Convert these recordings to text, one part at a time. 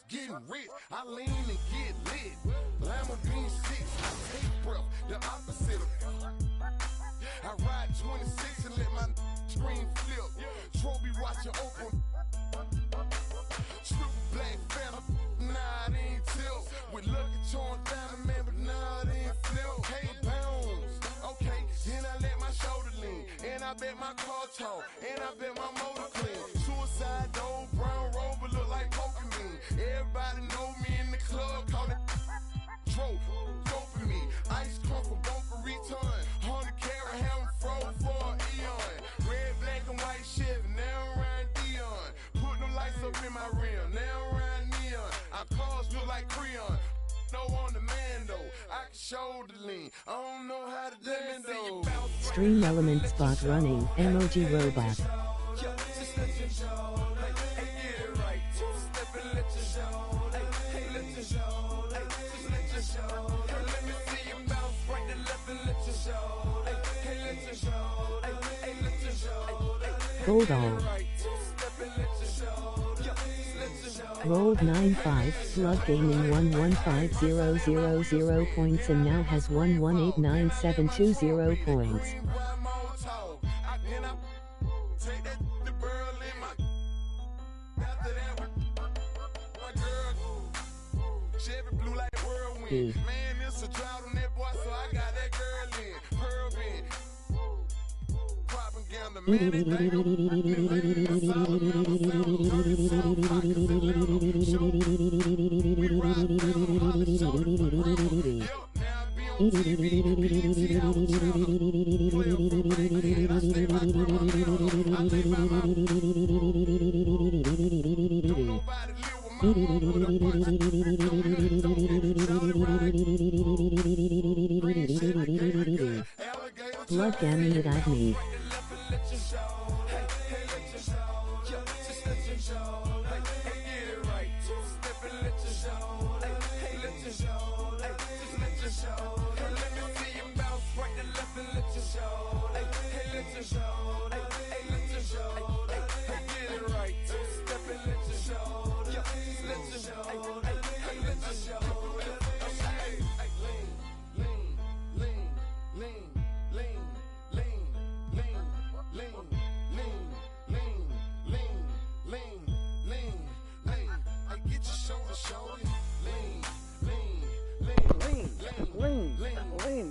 getting rich. I lean and get lit. Lamborghini 6, I take breath, the opposite of. I ride 26 and let my screen flip. Trophy watching open. Triple black phantom, nah, it ain't tilt. With Lucky Charms diamond man, but nah, it ain't flip. Hey, bounce, okay, then I let my shoulder lean. And I bet my car talk, and I bet my motor clean. Suicide door, brown rover, look like Pokemon. Everybody know me in the club, call it Trope, doping me. Ice crump for both a return. 100 carat, having froze for an eon. Red, black, and white Chevy, now around Dion. Put them lights up in my rim, now around neon. Our cars look like Creon. No on the man though, I can shoulder lean. I don't know how to dance though. Stream Element Spot running, emoji robot. Gold all. Rolled 9-5, Slug Gaming 115000 points and now has 1189,720 points. E. Man, it's a drought on that boy, so I got that girl in. Pearl in. Propaganda, man, Blood gammy it at me.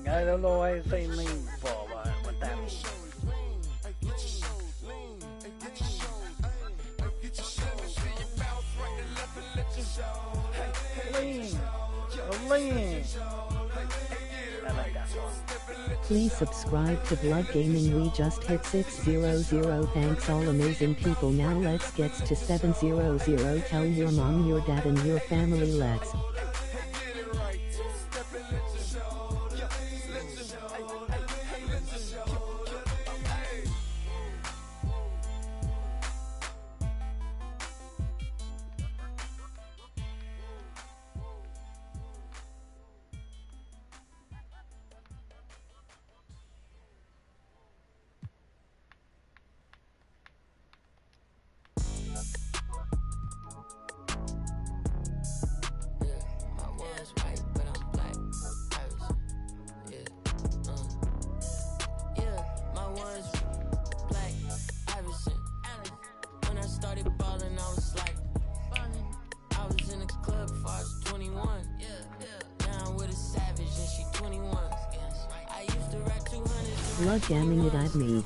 I don't know why I say lean for, what that means. Lean. I like that song. Please subscribe to Blood Gaming. We just hit 600. Thanks all amazing people. Now let's get to 700. Tell your mom, your dad and your family let's. Blood gamming it at me.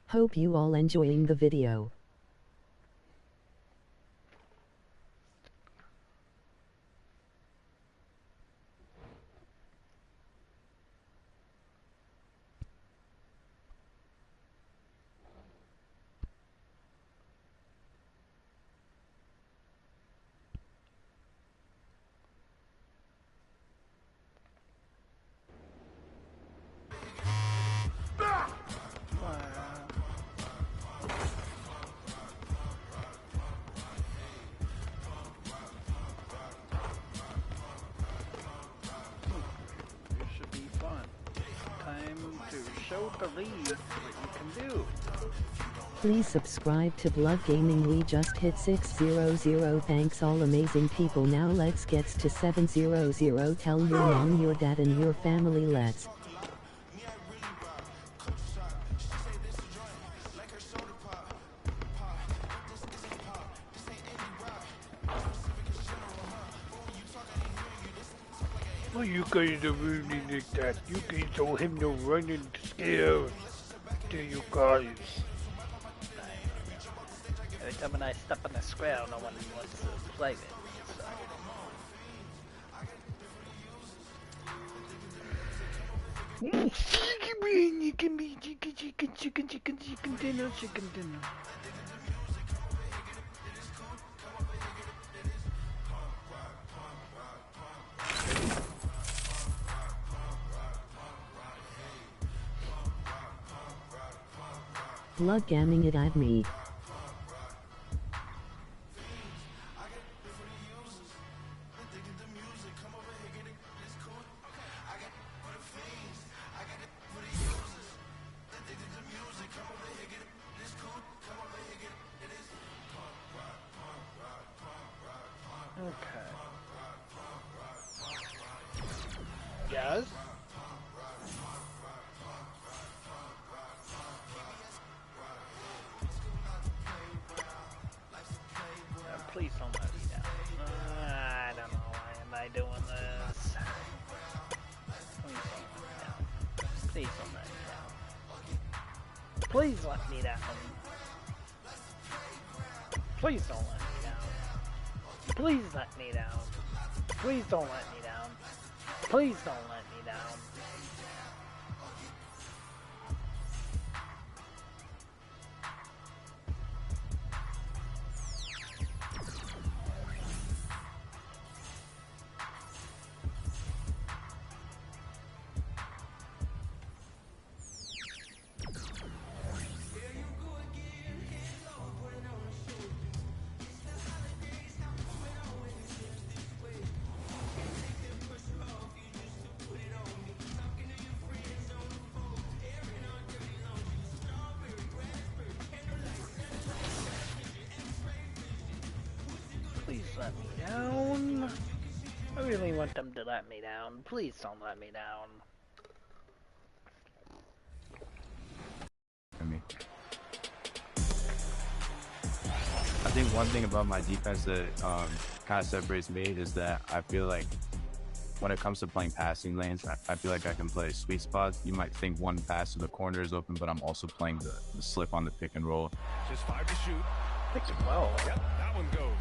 Hope you all enjoying the video. to show the league what you can do. Please subscribe to Blood Gaming. We just hit 600. Thanks all amazing people. Now let's get to 700. Tell your mom, your dad and your family. Let's. Well, you guys are really like that. You guys don't have no running skills, do you guys? Every time when I step on the square, no one wants to play with me, chicken dinner. Blood Gaming it at me. Okay. Yes? Please don't let me down. I don't know, why am I doing this? Please don't let me down. Please don't let me down. Please don't let me down. Please let me down. Please don't let me down. Please don't let me down. Please let me down. I really want them to let me down. Please don't let me down. I think one thing about my defense that kind of separates me is that I feel like when it comes to playing passing lanes, I feel like I can play sweet spots. You might think one pass to the corner is open, but I'm also playing the slip on the pick and roll. Just 5 to shoot. Picked it well. Yep, that one goes.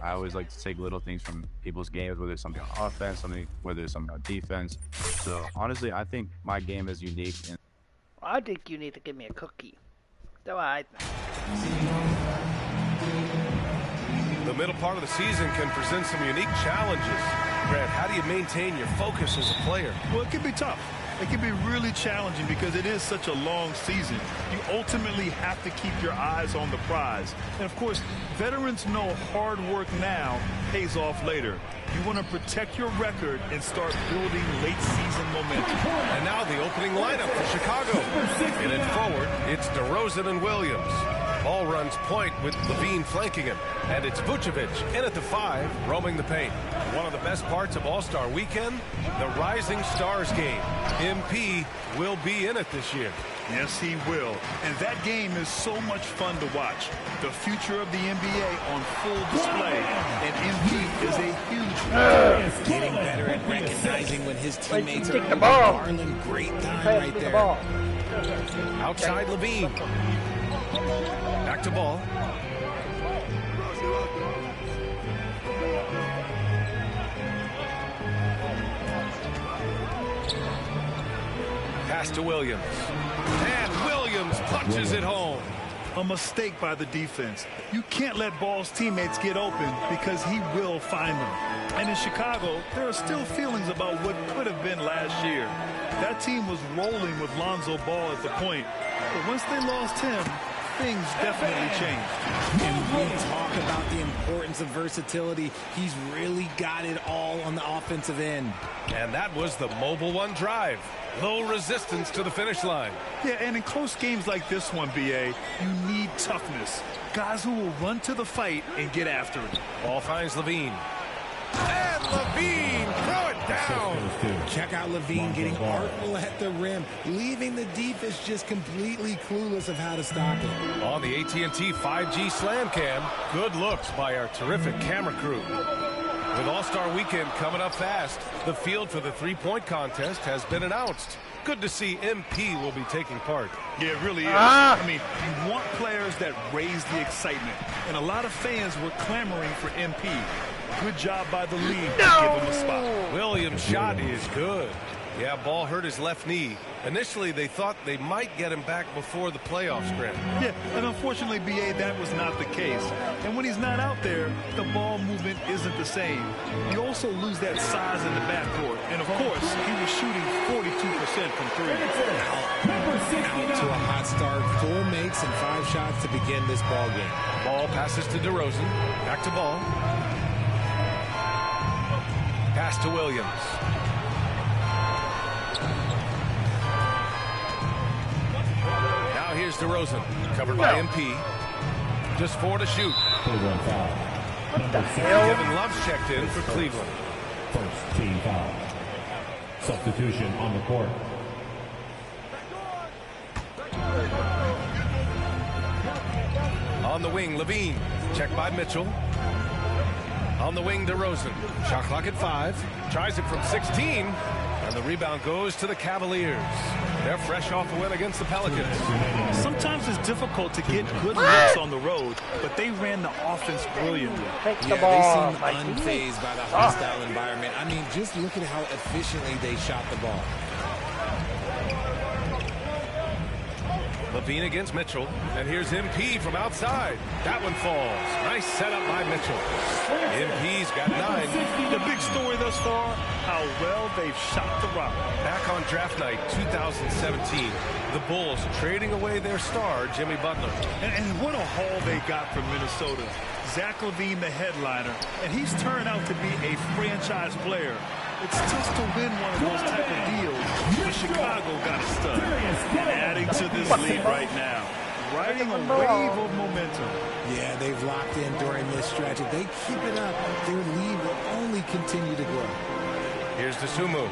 I always like to take little things from people's games, whether it's something on offense, whether it's something on defense. So honestly, I think my game is unique. I think you need to give me a cookie. That's what I think. The middle part of the season can present some unique challenges. Grant, how do you maintain your focus as a player? Well, it can be tough. It can be really challenging because it is such a long season. You ultimately have to keep your eyes on the prize. And of course, veterans know hard work now pays off later. You want to protect your record and start building late season momentum. And now the opening lineup for Chicago. In and forward, it's DeRozan and Williams. Ball runs point with Levine flanking him. And it's Vucevic in at the 5, roaming the paint. One of the best parts of All-Star Weekend, the Rising Stars game. MP will be in it this year. Yes, he will. And that game is so much fun to watch. The future of the NBA on full display. And MP is a huge one. Getting better at recognizing when his teammates are the ball. Garland, great time right there. Outside Levine. Back to ball. Pass to Williams. And Williams punches it home. A mistake by the defense. You can't let Ball's teammates get open because he will find them. And in Chicago, there are still feelings about what could have been last year. That team was rolling with Lonzo Ball at the point. But once they lost him, things definitely changed. And we talk about the importance of versatility. He's really got it all on the offensive end. And that was the Mobil 1 drive. Low resistance to the finish line. Yeah, and in close games like this one, BA, you need toughness. Guys who will run to the fight and get after it. Ball finds Levine. And Levine, throw it down. Check out Levine getting artful at the rim, leaving the defense just completely clueless of how to stop it. On the AT&T 5G Slam Cam, good looks by our terrific camera crew. With All-Star Weekend coming up fast, the field for the three-point contest has been announced. Good to see MP will be taking part. Yeah, it really is. I mean, you want players that raise the excitement, and a lot of fans were clamoring for MP. Good job by the league to give him a spot. Williams' shot is good. Yeah, ball hurt his left knee. Initially, they thought they might get him back before the playoff sprint. Yeah, and unfortunately, BA, that was not the case. And when he's not out there, the ball movement isn't the same. You also lose that size in the backcourt. And, of course, he was shooting 42% from three. Out to a hot start. 4 makes and 5 shots to begin this ball game. Ball passes to DeRozan. Back to Ball. Pass to Williams. Now here's DeRozan, covered by MP. Just 4 to shoot. What the hell? Kevin Love's checked in for Cleveland. First team foul. Substitution on the court. On the wing, Levine. Checked by Mitchell. On the wing, DeRozan. Shot clock at 5. Tries it from 16. And the rebound goes to the Cavaliers. They're fresh off a win against the Pelicans. Sometimes it's difficult to get good looks on the road, but they ran the offense brilliantly. Take the Yeah, ball. they seem unfazed by the hostile environment. I mean, just look at how efficiently they shot the ball. Levine against Mitchell. And here's MP from outside. That one falls. Nice setup by Mitchell. MP's got 9. The big story thus far, how well they've shot the rock. Back on draft night 2017, the Bulls trading away their star, Jimmy Butler. And what a haul they got from Minnesota. Zach LaVine, the headliner, and he's turned out to be a franchise player. It's tough to win one of those type of deals, but Chicago got a stud. And adding to this lead right now, riding a wave of momentum. Yeah, they've locked in during this stretch. If they keep it up, their lead will only continue to grow. Here's Dosunmu.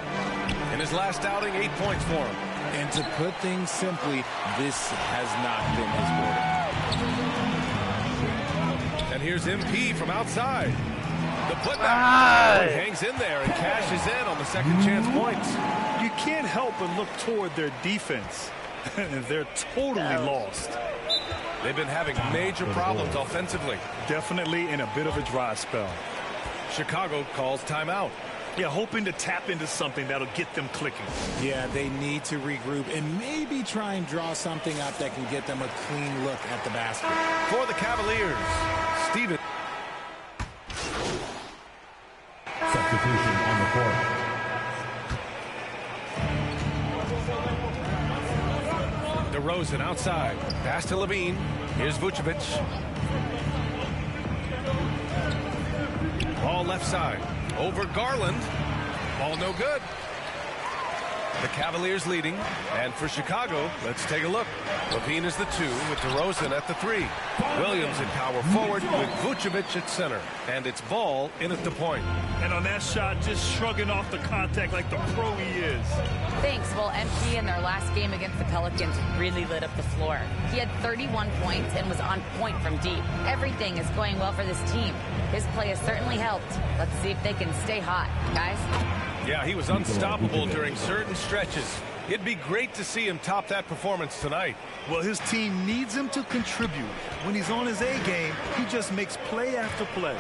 In his last outing, 8 points for him. And to put things simply, this has not been his quarter. And here's MP from outside. The putback hangs in there and cashes in on the second chance points. You can't help but look toward their defense. They're totally lost. They've been having major problems offensively. Definitely in a bit of a dry spell. Chicago calls timeout. Yeah, hoping to tap into something that'll get them clicking. Yeah, they need to regroup and maybe try and draw something up that can get them a clean look at the basket. For the Cavaliers, Steven. Substitution on the court. DeRozan outside. Pass to Levine. Here's Vucevic. Ball left side. Over Garland. Ball no good. The Cavaliers leading. And for Chicago, let's take a look. Levine is the 2 with DeRozan at the 3. Williams in power forward with Vucevic at center. And it's Ball in at the point. And on that shot, just shrugging off the contact like the pro he is. Thanks. Well, MP in their last game against the Pelicans really lit up the floor. He had 31 points and was on point from deep. Everything is going well for this team. His play has certainly helped. Let's see if they can stay hot, guys. Yeah, he was unstoppable during certain stretches. It'd be great to see him top that performance tonight. Well, his team needs him to contribute. When he's on his A game, he just makes play after play.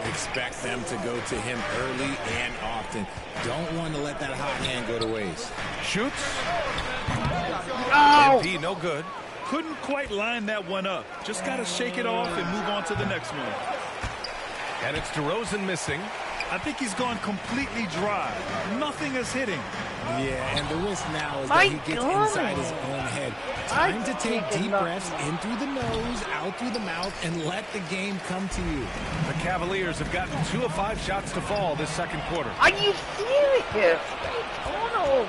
Expect them to go to him early and often. Don't want to let that hot hand go to waste. Shoots. Oh! MP, no good. Couldn't quite line that one up. Just got to shake it off and move on to the next one. And it's DeRozan missing. I think he's gone completely dry. Nothing is hitting. Yeah, and the risk now is that he gets inside his own head. Time to take deep breaths in through the nose, out through the mouth, and let the game come to you. The Cavaliers have gotten 2 of 5 shots to fall this second quarter. Are you serious? Oh no.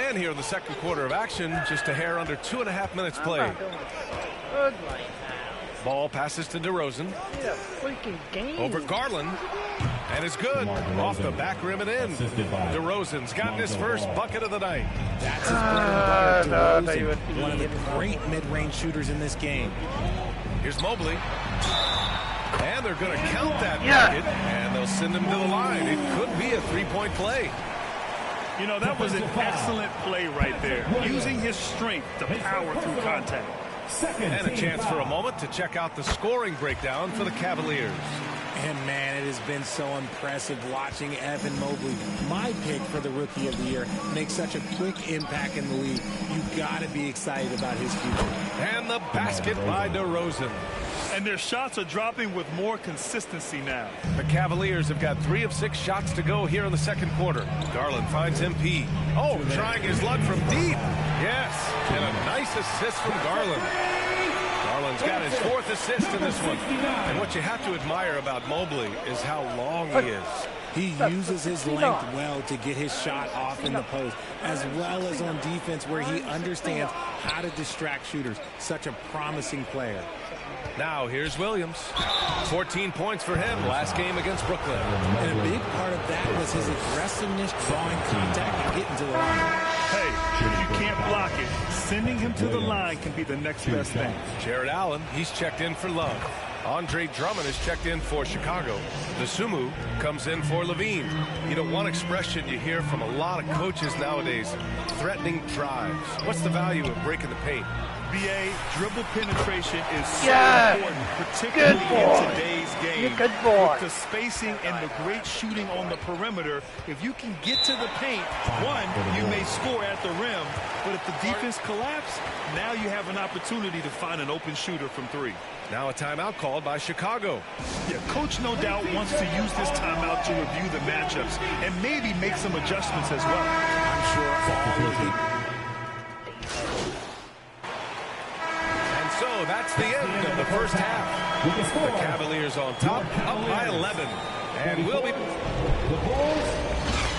And here in the second quarter of action, just a hair under 2.5 minutes played. Good right now. Ball passes to DeRozan. Yeah, freaking game. Over Garland. And it's good. Off the back rim and in. DeRozan's gotten his first bucket of the night. That's his bread and butter, DeRozan, one of the great mid-range shooters in this game. Here's Mobley. And they're going to count that bucket. And they'll send him to the line. It could be a 3-point play. You know, that was an excellent play right there. Using his strength to power through contact. And a chance for a moment to check out the scoring breakdown for the Cavaliers. And, man, it has been so impressive watching Evan Mobley, my pick for the Rookie of the Year, make such a quick impact in the league. You've got to be excited about his future. And the basket by DeRozan. And their shots are dropping with more consistency now. The Cavaliers have got 3 of 6 shots to go here in the second quarter. Garland finds MP. Oh, trying his luck from deep. Yes, and a nice assist from Garland. Garland's got his 4th assist in this one. And what you have to admire about Mobley is how long he is. He uses his length well to get his shot off in the post, as well as on defense where he understands how to distract shooters. Such a promising player. Now here's Williams. 14 points for him last game against Brooklyn. And a big part of that was his aggressiveness, drawing contact and getting to the line. Hey, if you can't block it, sending him to the line can be the next best thing. Jared Allen, he's checked in for Love. Andre Drummond is checked in for Chicago. Dosunmu comes in for Levine. You know, one expression you hear from a lot of coaches nowadays, threatening drives. What's the value of breaking the paint? BA, dribble penetration is so important, particularly in today's game. Good boy. With the spacing and the great shooting on the perimeter, if you can get to the paint, one, you may score at the rim, but if the defense collapses, now you have an opportunity to find an open shooter from 3. Now a timeout called by Chicago. Yeah, coach no doubt wants to use this timeout to review the matchups and maybe make some adjustments as well. I'm sure all of the... So that's the end of the first half. The Cavaliers on top, up by 11. And we'll be... The Bulls,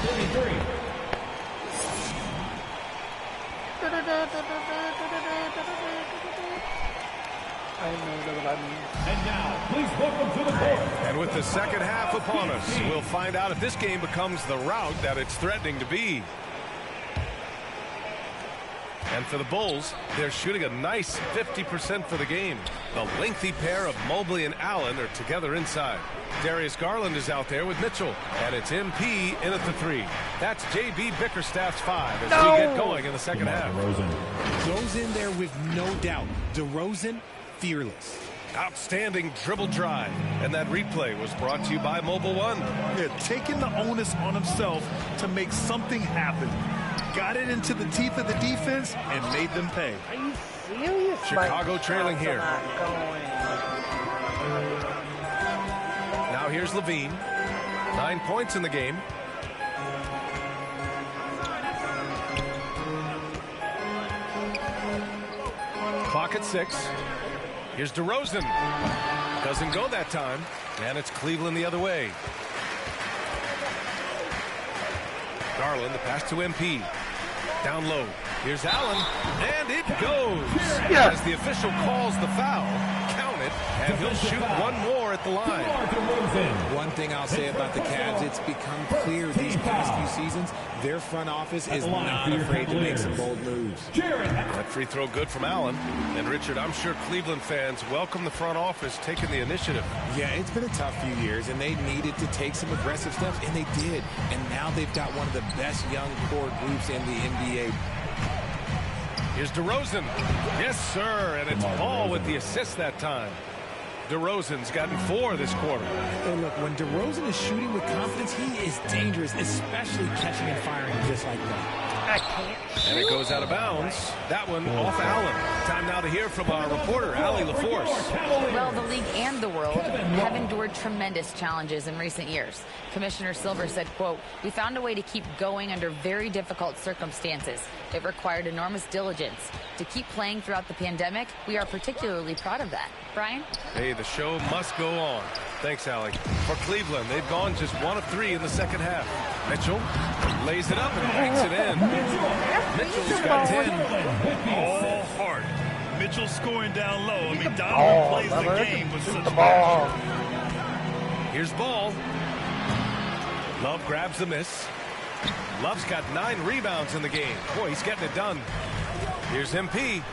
33. And now, please welcome to the court. And with the second half upon us, we'll find out if this game becomes the rout that it's threatening to be. And for the Bulls, they're shooting a nice 50% for the game. The lengthy pair of Mobley and Allen are together inside. Darius Garland is out there with Mitchell. And it's MP in at the 3. That's J.B. Bickerstaff's 5 as we get going in the second half. Goes in there with no doubt. DeRozan, fearless. Outstanding dribble drive. And that replay was brought to you by Mobile One. Yeah, taking the onus on himself to make something happen. Got it into the teeth of the defense and made them pay. Are you serious? Chicago trailing here. Now here's Levine. 9 points in the game. Clock at 6. Here's DeRozan. Doesn't go that time. And it's Cleveland the other way. Garland, the pass to MP. Down low. Here's Allen. And it goes. As the official calls the foul. Count it. And he'll shoot one more at the line. One thing I'll say about the Cavs, it's become clear these past few seasons, their front office is not afraid to make some bold moves. That free throw good from Allen. And Richard, I'm sure Cleveland fans welcome the front office taking the initiative. Yeah, it's been a tough few years, and they needed to take some aggressive steps, and they did. And now they've got one of the best young core groups in the NBA. Here's DeRozan. Yes, sir. And it's Paul with the assist that time. DeRozan's gotten 4 this quarter. And look, when DeRozan is shooting with confidence, he is dangerous, especially catching and firing just like that. I can't. And it goes out of bounds. That one off Allen. Time now to hear from our reporter, Allie LaForce. Well, the league and the world have endured tremendous challenges in recent years. Commissioner Silver said, quote, "We found a way to keep going under very difficult circumstances. It required enormous diligence. To keep playing throughout the pandemic, we are particularly proud of that." Brian? Hey, the show must go on. Thanks, Allie. For Cleveland, they've gone just 1 of 3 in the second half. Mitchell lays it up and banks it in. Mitchell's got 10. All heart. Mitchell scoring down low. I mean, Donovan plays the game with such passion. Here's Ball. Love grabs the miss. Love's got 9 rebounds in the game. Boy, he's getting it done. Here's MP.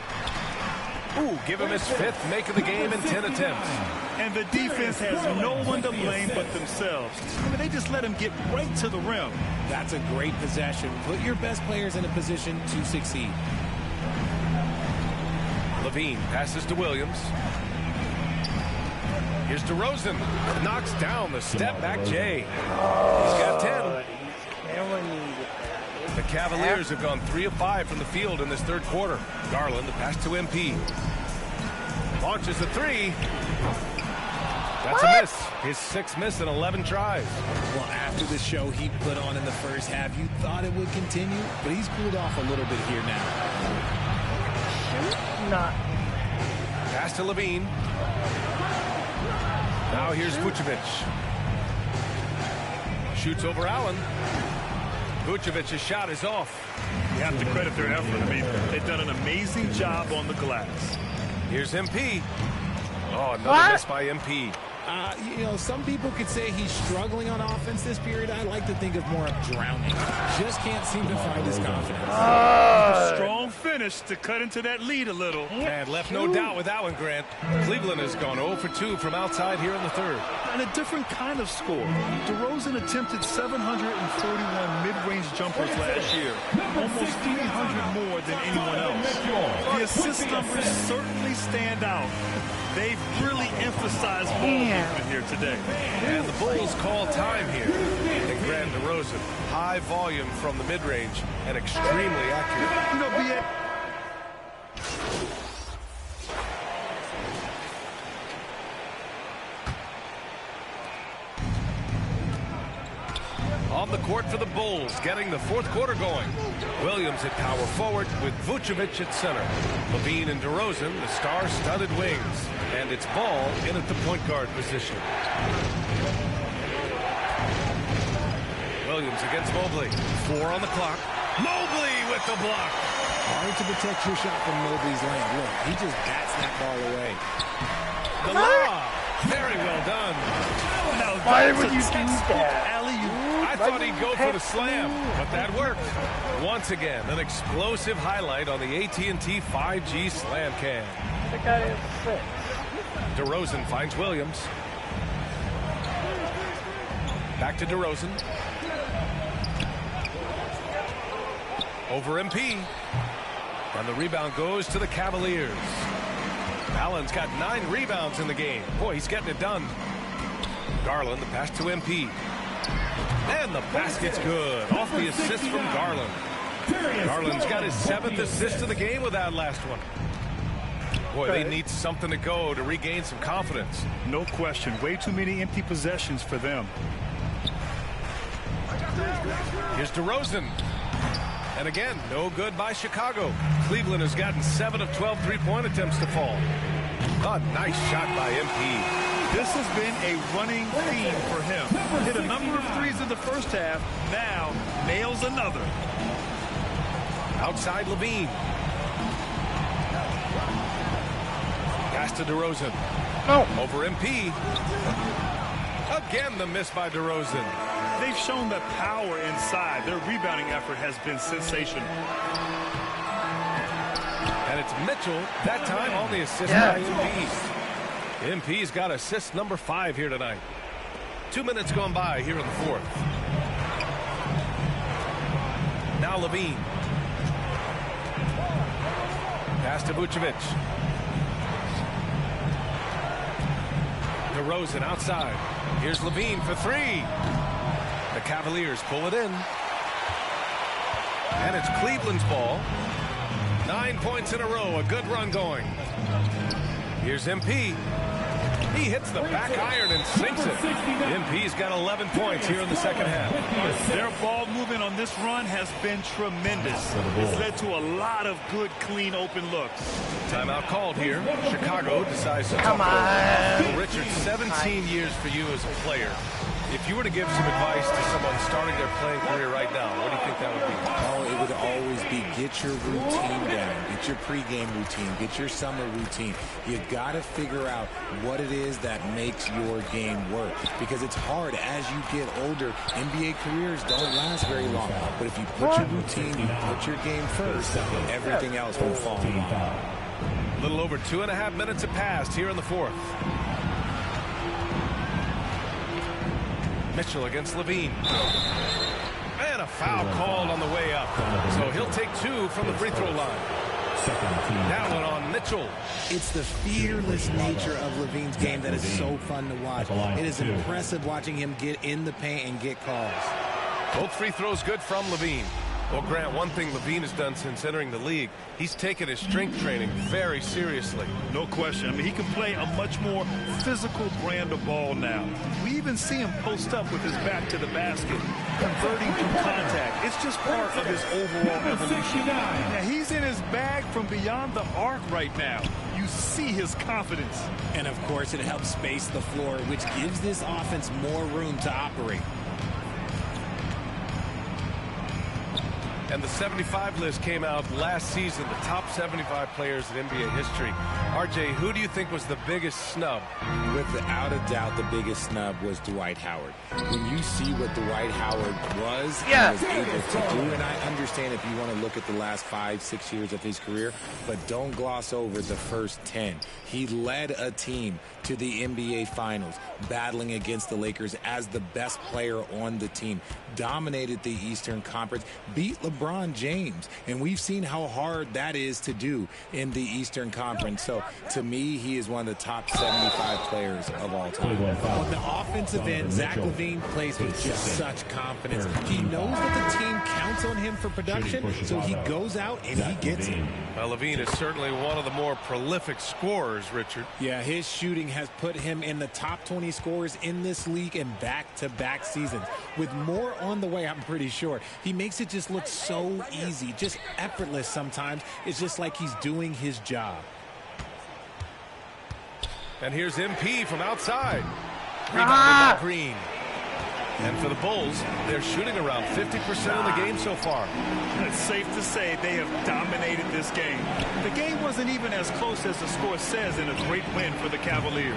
Ooh, give him his 5th make of the game in 10 attempts. And the defense has no one to blame but themselves. I mean, they just let him get right to the rim. That's a great possession. Put your best players in a position to succeed. Levine passes to Williams. Here's DeRozan. Knocks down the step-back Jay. He's got 10. The Cavaliers have gone 3 of 5 from the field in this third quarter. Garland, the pass to MP. Launches the 3. That's a miss. His 6th miss in 11 tries. Well, after the show he put on in the first half, you thought it would continue, but he's cooled off a little bit here now. Not. Pass to Levine. Now here's Vucevic. Shoots over Allen. Vucevic's shot is off. You have to credit their effort. I mean, they've done an amazing job on the glass. Here's MP. Oh, another miss by MP. You know, some people could say he's struggling on offense this period. I like to think of more of drowning. Just can't seem to find his confidence. Strong finish to cut into that lead a little. And left no doubt with that one, Grant. Cleveland has gone 0 for 2 from outside here in the third. And a different kind of score. DeRozan attempted 741 mid-range jumpers last year. Almost 300 more than anyone else. The assist numbers certainly stand out. They've really emphasized ball movement here today. And the Bulls call time here. And Grant DeRozan, high volume from the mid-range and extremely accurate. You know, On the court for the Bulls, getting the fourth quarter going. Williams at power forward with Vucevic at center. Levine and DeRozan, the star-studded wings. And it's Ball in at the point guard position. Williams against Mobley. 4 on the clock. Mobley with the block. Hard to protect your shot from Mobley's lane. Look, he just bats that ball away. The lob. Very well done. now Why would you do that? I thought he'd go for the slam, but that worked. Once again, an explosive highlight on the AT&T 5G Slam Cam. That guy is 6. DeRozan finds Williams. Back to DeRozan. Over MP. And the rebound goes to the Cavaliers. Allen's got 9 rebounds in the game. Boy, he's getting it done. Garland, the pass to MP. And the basket's good. Off the assist from Garland. Garland's got his 7th assist of the game with that last one. Boy, they need something to go to regain some confidence. No question. Way too many empty possessions for them. Here's DeRozan. And again, no good by Chicago. Cleveland has gotten 7 of 12 three-point attempts to fall. A nice shot by MP. This has been a running theme for him. Hit a number of threes in the first half. Now nails another. Outside Levine. Pass to DeRozan. No. Over MP. Again, the miss by DeRozan. They've shown that power inside. Their rebounding effort has been sensational. And it's Mitchell, that time on the assist by MP. MP's got assist number 5 here tonight. 2 minutes gone by here in the fourth. Now Levine. Pass to Vucevic. DeRozan outside. Here's Levine for 3. The Cavaliers pull it in. And it's Cleveland's ball. 9 points in a row. A good run going. Here's MP. He hits the back iron and sinks it. MP's got 11 points here in the second half. Their ball movement on this run has been tremendous. It's led to a lot of good, clean, open looks. Timeout called here. Chicago decides to Come on. Well, Richard, 17 years for you as a player. If you were to give some advice to someone starting their playing career right now, what do you think that would be? Oh, it would always be get your routine down. Get your pregame routine. Get your summer routine. You got to figure out what it is that makes your game work. Because it's hard as you get older. NBA careers don't last very long. But if you put your routine, you put your game first, everything else will fall in line. A little over 2.5 minutes have passed here in the fourth. Mitchell against Levine. And a foul called on the way up. So he'll take 2 from the free throw line. That one on Mitchell. It's the fearless nature of Levine's game that is so fun to watch. It is impressive watching him get in the paint and get calls. Both free throws good from Levine. Well, Grant, one thing Levine has done since entering the league, he's taken his strength training very seriously. No question. I mean, he can play a much more physical brand of ball now. We even see him post up with his back to the basket, converting through contact. It's just part of his overall evolution. Now, he's in his bag from beyond the arc right now. You see his confidence. And, of course, it helps space the floor, which gives this offense more room to operate. And the 75 list came out last season, the top 75 players in NBA history. RJ, who do you think was the biggest snub? Without a doubt, the biggest snub was Dwight Howard. When you see what Dwight Howard was able to do, and I understand if you want to look at the last 5-6 years of his career, but don't gloss over the first 10. He led a team to the NBA Finals, battling against the Lakers as the best player on the team, dominated the Eastern Conference, beat LeBron James, and we've seen how hard that is to do in the Eastern Conference. So, to me, he is one of the top 75 players of all time. On the offensive end, Zach LaVine plays with just such confidence. He knows that the team counts on him for production, so he goes out and he gets it. Well, LaVine is certainly one of the more prolific scorers, Richard. Yeah, his shooting has put him in the top 20 scorers in this league in back-to-back seasons. With more on the way, I'm pretty sure. He makes it just look so easy, just effortless sometimes. It's just like he's doing his job. And here's MP from outside. Rebounded by Green. And for the Bulls, they're shooting around 50% of the game so far. It's safe to say they have dominated this game. The game wasn't even as close as the score says in a great win for the Cavaliers.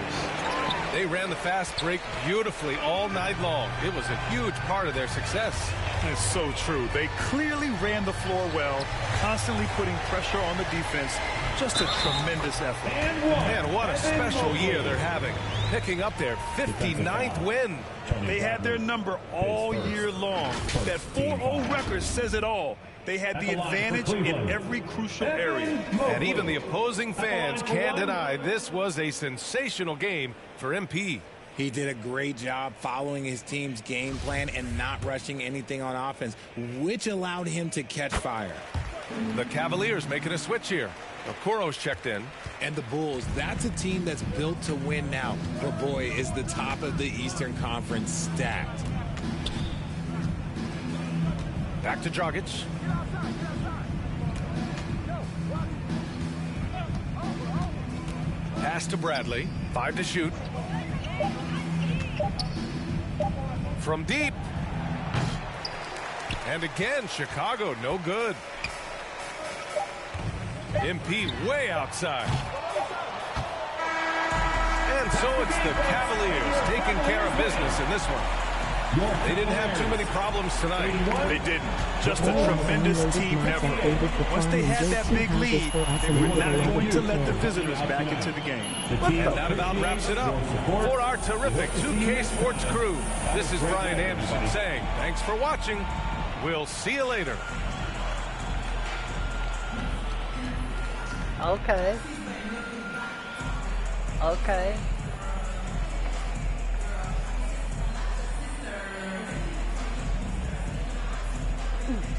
They ran the fast break beautifully all night long. It was a huge part of their success. It's so true. They clearly ran the floor well, constantly putting pressure on the defense. Just a tremendous effort. Man, what a special year they're having. Picking up their 59th win. They had their number all year long. That 4-0 record says it all. They had the advantage in every crucial area. And even the opposing fans can't deny this was a sensational game for MP. He did a great job following his team's game plan and not rushing anything on offense, which allowed him to catch fire. The Cavaliers making a switch here. Okoro's checked in. And the Bulls, that's a team that's built to win now. But boy, is the top of the Eastern Conference stacked. Back to Dragic. Pass to Bradley. 5 to shoot. From deep. And again, Chicago, no good. MP way outside. And so it's the Cavaliers taking care of business in this one. They didn't have too many problems tonight. They didn't. Just a tremendous team effort. Once they had that big lead, they were not going to let the visitors back into the game. And that about wraps it up. For our terrific 2K Sports crew, this is Brian Anderson saying thanks for watching. We'll see you later. Okay. Okay.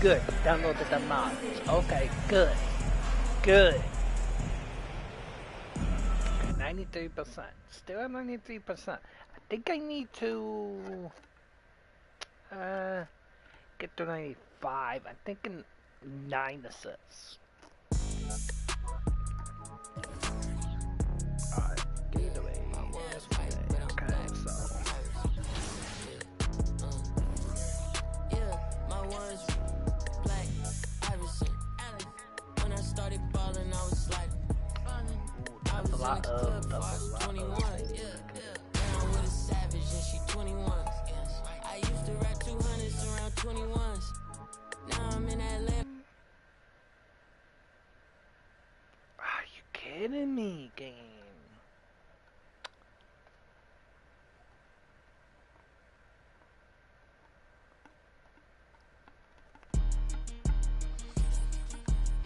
Good. Downloaded the mods. Okay, good. Good. 93%. Still at 93%. I think I need to get to 95. I'm thinking 9 assists. Alright, Gatorade. Okay, so my one's black Iverson. When I started balling, I was like, I was in the club before I was 21. Down with a savage and she 21. I used to rap 200s around 21s. Now I'm in Atlanta. Are you kidding me, game?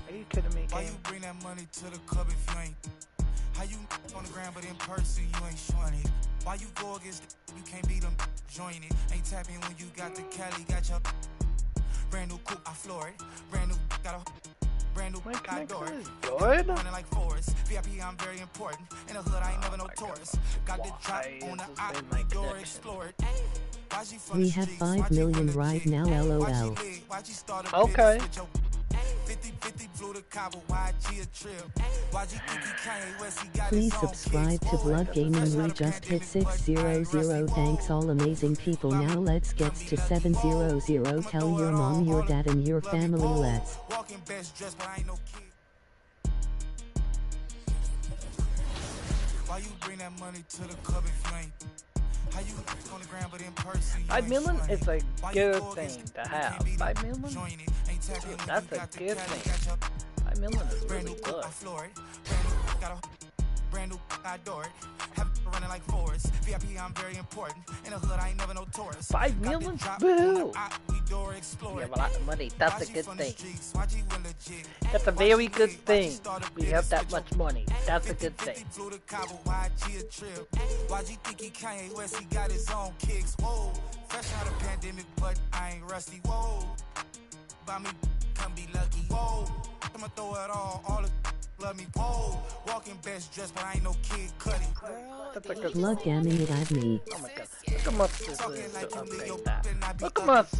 Are you kidding me, game? Why you bring that money to the club if you ain't? How you on the ground but in person you ain't showing it? Why you go against you can't beat them, join it? Ain't tapping when you got the Cali, got your brand new coupe, I floor it. Brand new, got a brand new I door it. Good? Running like Forrest. VIP, I'm very important. In the hood, I ain't never no tourist. Got the drop on the eye, we door explore it. We have 5 million right now, lol. Okay. 50-50 flew to Cabo, YG a trip. YG think he Kanye West, he got Please his own subscribe kicks. to Blood Gaming. We just hit 600. Thanks all amazing people. Now let's get to 700. Tell your mom, your dad, and your family. Let's. Walking best dressed, but I ain't no kid. Why you bring that money to the club if you ain't? How you on the ground but in person? 5 million is a good thing to have. 5 million? Dude, that's a good thing. 5 million is really good. Brand new, I adore it. Have running like Forrest. VIP, I'm very important. In the hood, I ain't never no tourist. 5 million? Woo! Yeah, a lot of money. That's a good thing. That's a very good thing. We have that much money. That's a good thing. YG think he Kanye West, he got his own kicks. Whoa, fresh out of pandemic, but I ain't rusty. Whoa, by me, come be lucky. Whoa, I'ma throw it all the love me. Whoa, walking best dressed, but I ain't no kid cutting. Blood Gaming it at me. Oh my god. Look how much this is to upgrade that. Look how much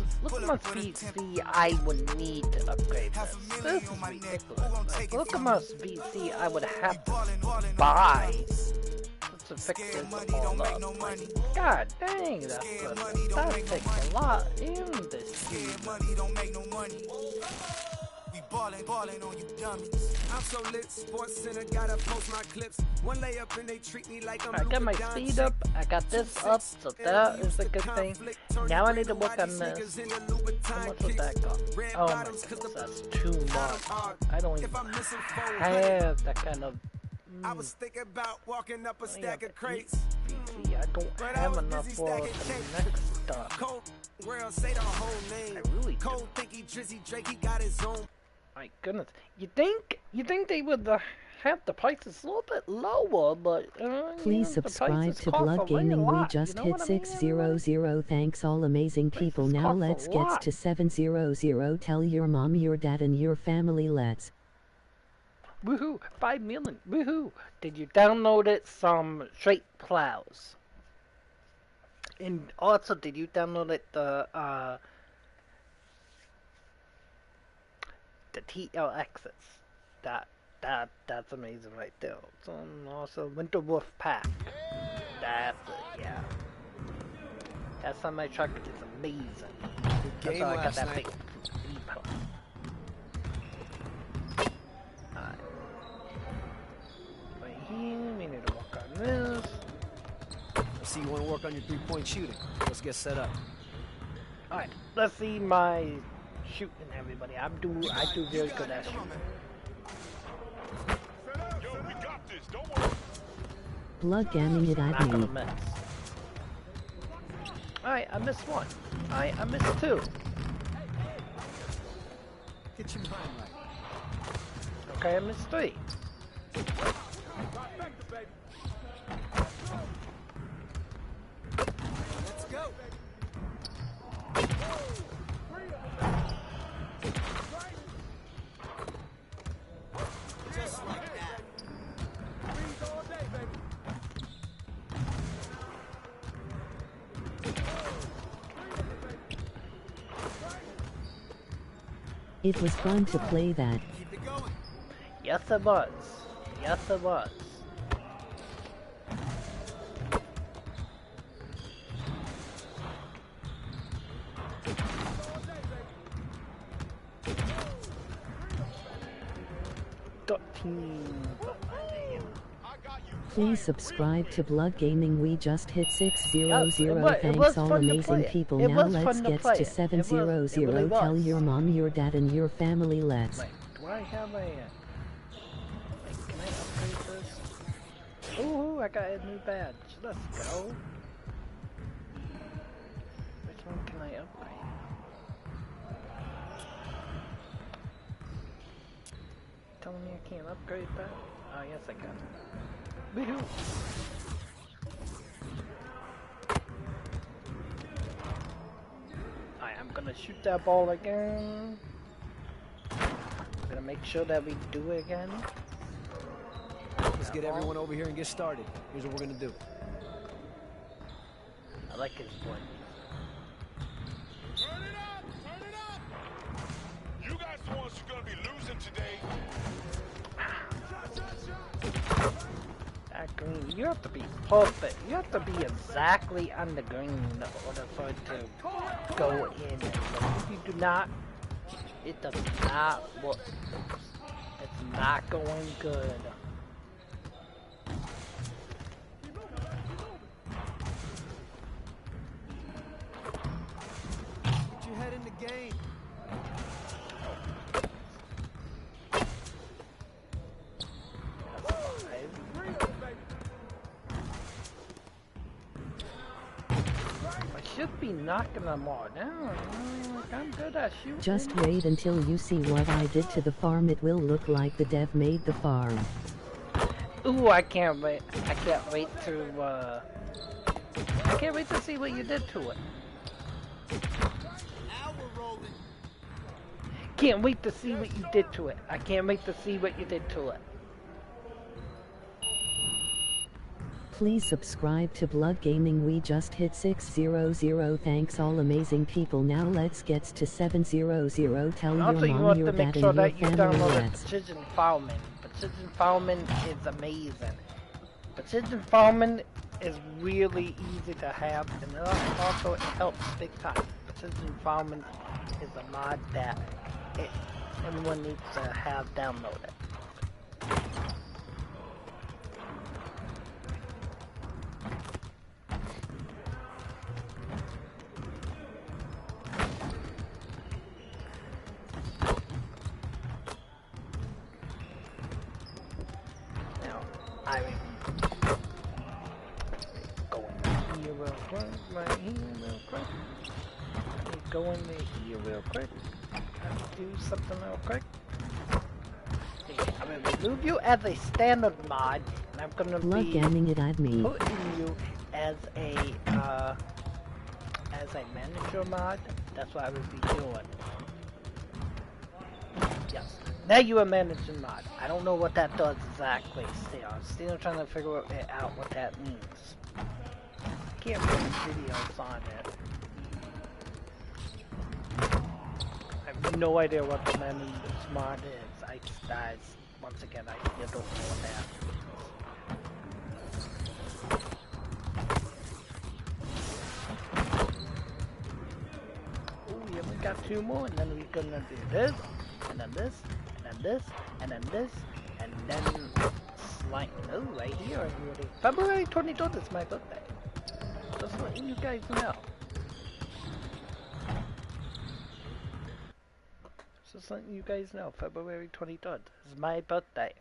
VC I would need to upgrade this. This is ridiculous. Like, look how much VC I would have to buy to fix this all up. Like, god dang, that takes a lot in this game. Ballin' on you dummies. I'm so lit, Sports Center, gotta post my clips. One layup and they treat me like I'm I got my speed up, I got this up, so that is a good thing. Now I need to work on this. How much would that cost? Oh my goodness, that's too much. I don't even have that kind of... I was thinking about walking up a stack of crates. I don't have enough for the next stuff. Cold world, say the whole name. I really Cold thinky Drizzy Drake, he got his own. My goodness, you think they would have the prices a little bit lower, but please subscribe to Blood Gaming. We just hit 600. Thanks all amazing people. Now let's get to 700. Tell your mom, your dad, and your family. Let's. Woohoo! 5 million! Woohoo! Did you download it? Some straight plows. And also, did you download it? The TLXs. That's amazing right there. So also Winter Wolf Pack. That's it, yeah. That's on my truck. It's amazing. That's how I got that big Alright. Right here, we need to work on this. I see you want to work on your 3-point shooting. Let's get set up. Alright, let's see my shooting, everybody. I do very good at shooting. Blood Gaming it at me. Alright, I missed one. Alright, I missed two. Get your mind right. Okay, I missed three. Let's go. It was fun to play that. Yes, it was. Yes, it was. Please subscribe to Blood Gaming. We just hit 600. Thanks all amazing people. Now let's get to 700. Tell your mom, your dad, and your family. Let's. Wait, do I have a... can I upgrade this? Ooh, I got a new badge. Let's go. Which one can I upgrade? Telling me I can't upgrade that? Oh, yes I can. Woohoo! I'm gonna shoot that ball again. I'm gonna make sure that we do it again. Let's get everyone over here and get started. Here's what we're gonna do. I like his voice. Turn it up! Turn it up! You guys the ones who are gonna be losing today. That green, you have to be perfect. You have to be exactly on the green in order for it to go in. If you do not, it does not work. It's not going good. Get your head in the game. Should be knocking them all down. Like, I'm good at shooting. Just wait until you see what I did to the farm. It will look like the dev made the farm. Ooh, I can't wait. I can't wait to I can't wait to see what you did to it. Can't wait to see what you did to it. I can't wait to see what you did to it. Please subscribe to Blood Gaming. We just hit 600. Thanks all amazing people. Now let's get to 700. Tell your mom, your dad, and your family. Let's. Precision farming. Precision farming is amazing. Precision farming is really easy to have, and also it helps big time. Precision farming is a mod that everyone needs to have downloaded. Go in here real quick. Do something real quick. I'm gonna remove you as a standard mod, and I'm gonna Blood Gaming it at me. Putting you as a manager mod. That's what I would be doing. Yes. Now you are managing mod. I don't know what that does exactly. I'm still trying to figure out what that means. I can't put videos on it. I have no idea what the management mod is. Once again, I don't know what that means. Oh, yeah, we got two more, and then we're gonna do this, and then this, and then this, and then this, and then slime. Oh, right here, everybody. February 23rd is my birthday. Just letting you guys know. Just letting you guys know, February 23rd is my birthday.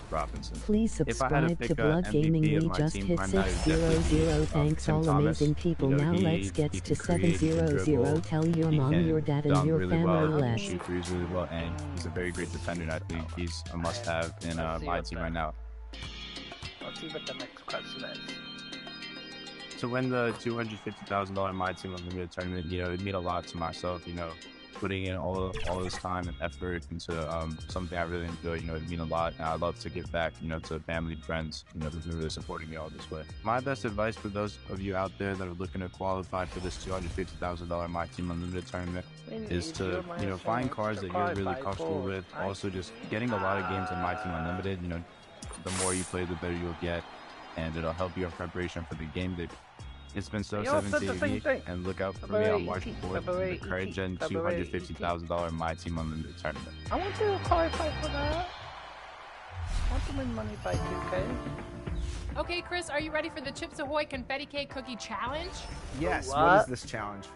Robinson. Please subscribe to Blood Gaming. We just hit 600. Thanks all amazing people. Now let's get to 700. Tell your mom, your dad, and your family. Let's. Shoot threes really well, and he's a very great defender. And I think he's a must-have in my team right now. Let's see what the next question is. To win the $250,000 My Team Unlimited tournament, you know, it mean a lot to myself, you know, putting in all this time and effort into something I really enjoy. You know, it means a lot, and I love to give back, you know, to family, friends, you know, who've been really supporting me all this way. My best advice for those of you out there that are looking to qualify for this $250,000 My Team Unlimited tournament is to, you know, find cards that you're really comfortable with. Also, just getting a lot of games in My Team Unlimited. You know, the more you play, the better you'll get, and it'll help your preparation for the game day. It's been so 7 TV, and look out for me on March 4th for the CreditGen $250,000 My Team Unlimited tournament. I want to qualify for that. I want to win money by 2K. Okay, Chris, are you ready for the Chips Ahoy Confetti Cake Cookie Challenge? Yes, what is this challenge?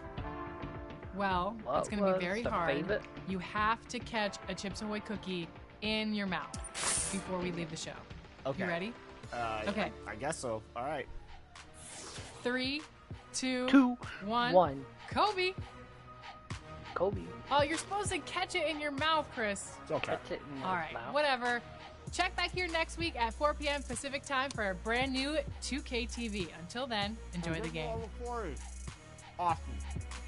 Well, it's going to be very hard. You have to catch a Chips Ahoy cookie in your mouth before we leave the show. Okay. You ready? Okay. I guess so. All right. 3, 2, 1. Kobe. Oh, you're supposed to catch it in your mouth, Chris. It's okay. Catch it in All right, mouth. whatever. Check back here next week at 4 p.m. Pacific time for a brand new 2K TV. Until then, enjoy the game. Level 40. Awesome.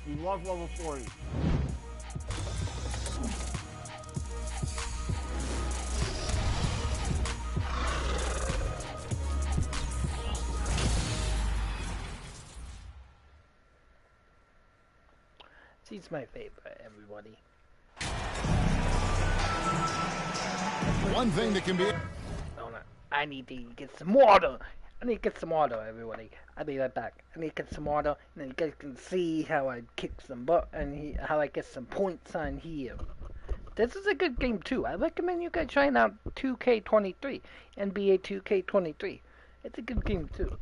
We love level 40. He's my favorite, everybody. One thing that can be... Oh, no. I need to get some water. I need to get some water, everybody. I'll be right back. I need to get some water, and then you guys can see how I kick some butt and how I get some points on here. This is a good game, too. I recommend you guys trying out 2K23, NBA 2K23. It's a good game, too.